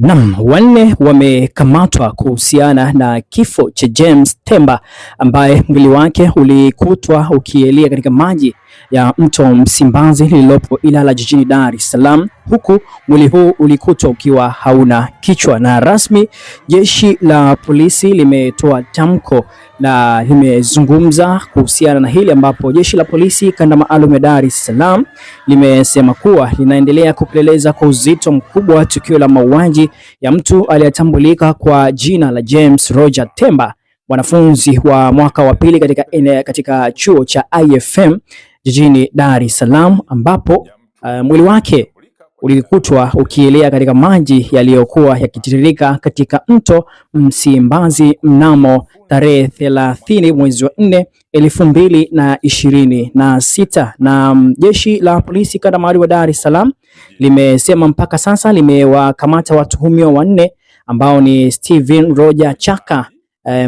Naam, wanne wamekamatwa kuhusiana na kifo cha James Temba ambaye mwili wake ulikutwa ukielea katika maji ya mto Msimbazi lililopo Ilala jijini Dar es Salaam, huku mwili huu ulikutwa ukiwa hauna kichwa. Na rasmi jeshi la polisi limetoa tamko na limezungumza kuhusiana na hili, ambapo jeshi la polisi kanda maalum ya Dar es Salaam limesema kuwa linaendelea kupeleleza kwa uzito mkubwa tukio la mauaji ya mtu aliyetambulika kwa jina la James Roger Temba, mwanafunzi wa mwaka wa pili katika chuo cha IFM jijini Dar es Salaam, ambapo mwili wake ulikutwa ukielea katika maji yaliyokuwa yakitiririka katika mto Msimbazi mnamo tarehe 30 mwezi wa 4 2026. Na jeshi la polisi kanda maalum wa Dar es Salaam limesema mpaka sasa limewakamata watuhumiwa wanne ambao ni Steven Roger Chaka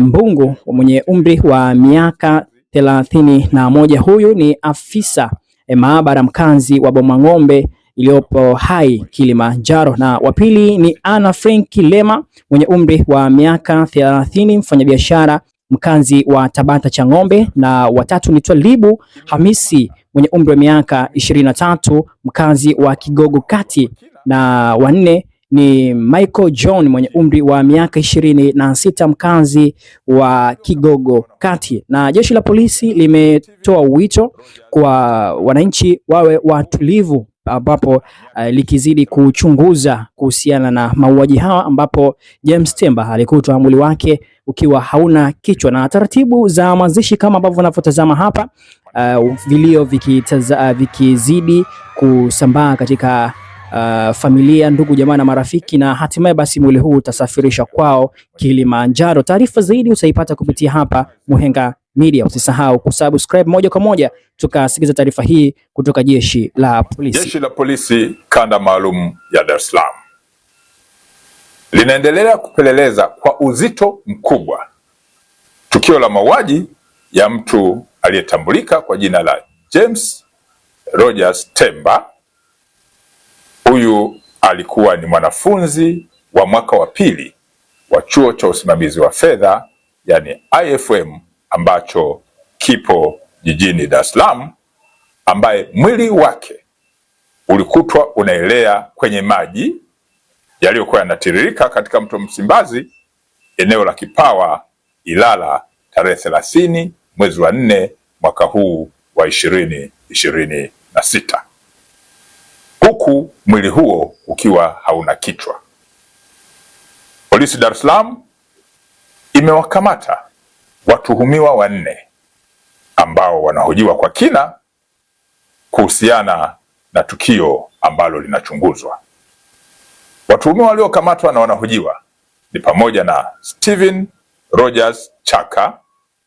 Mbungu mwenye umri wa miaka 31. Huyu ni afisa maabara mkazi wa Bomang'ombe iliyopo Hai Kilimanjaro, na wa pili ni Anna Frank Lema mwenye umri wa miaka 30, mfanyabiashara mkazi wa Tabata Chang'ombe, na watatu ni Twalibu Hamisi mwenye umri wa miaka 23, mkazi wa Kigogo Kati, na wanne ni Michael John mwenye umri wa miaka 26, mkazi wa Kigogo Kati. Na jeshi la polisi limetoa wito kwa wananchi wawe watulivu, ambapo likizidi kuchunguza kuhusiana na mauaji hawa, ambapo James Temba alikutwa mwili wake ukiwa hauna kichwa. Na taratibu za mazishi kama ambavyo unavyotazama hapa, vilio vikizidi kusambaa katika familia, ndugu, jamaa na marafiki, na hatimaye basi mwili huu utasafirisha kwao Kilimanjaro. Taarifa zaidi utaipata kupitia hapa Muhenga Media. Usisahau kusubscribe moja kwa moja tukasikiza taarifa hii kutoka jeshi la polisi. Jeshi la polisi kanda maalum ya Dar es Salaam linaendelea kupeleleza kwa uzito mkubwa tukio la mauaji ya mtu aliyetambulika kwa jina la James Rogers Temba. Huyu alikuwa ni mwanafunzi wa mwaka wa pili wa chuo cha usimamizi wa fedha, yani IFM, ambacho kipo jijini Dar es Salaam, ambaye mwili wake ulikutwa unaelea kwenye maji yaliyokuwa yanatiririka katika mto Msimbazi, eneo la Kipawa, Ilala, tarehe 30 mwezi wa 4 mwaka huu wa 2026, huku mwili huo ukiwa hauna kichwa. Polisi Dar es Salaam imewakamata watuhumiwa wanne ambao wanahojiwa kwa kina kuhusiana na tukio ambalo linachunguzwa. Watuhumiwa waliokamatwa na wanahojiwa ni pamoja na Steven Rogers Chaka,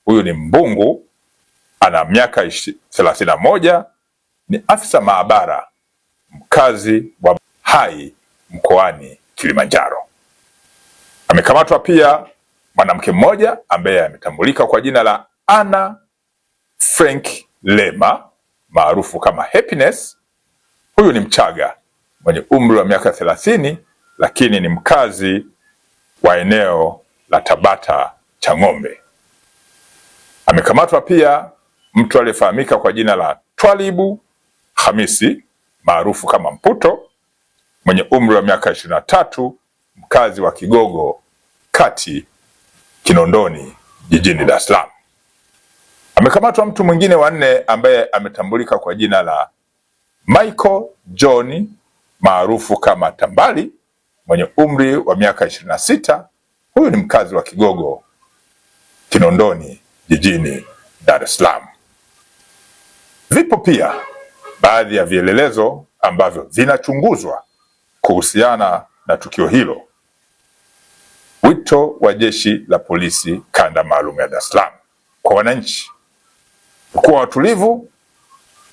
huyu ni mbungu, ana miaka 31, ni afisa maabara mkazi wa Hai mkoani Kilimanjaro. Amekamatwa pia mwanamke mmoja ambaye ametambulika kwa jina la Anna Frank Lema maarufu kama Happiness. Huyu ni Mchaga mwenye umri wa miaka 30, lakini ni mkazi wa eneo la Tabata Chang'ombe. Amekamatwa pia mtu aliyefahamika kwa jina la Twalibu Hamisi maarufu kama Mputo mwenye umri wa miaka 23, mkazi wa Kigogo Kati, Kinondoni, jijini Dar es Salaam. Amekamatwa mtu mwingine wa nne ambaye ametambulika kwa jina la Michael John maarufu kama Tambali mwenye umri wa miaka 26. Huyu ni mkazi wa Kigogo, Kinondoni, jijini Dar es Salaam. Vipo pia baadhi ya vielelezo ambavyo vinachunguzwa kuhusiana na tukio hilo. Wito wa jeshi la polisi kanda maalum ya Dar es Salaam kwa wananchi kuwa watulivu,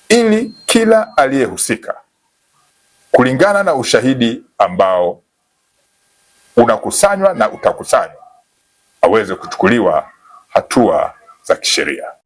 ili kila aliyehusika kulingana na ushahidi ambao unakusanywa na utakusanywa aweze kuchukuliwa hatua za kisheria.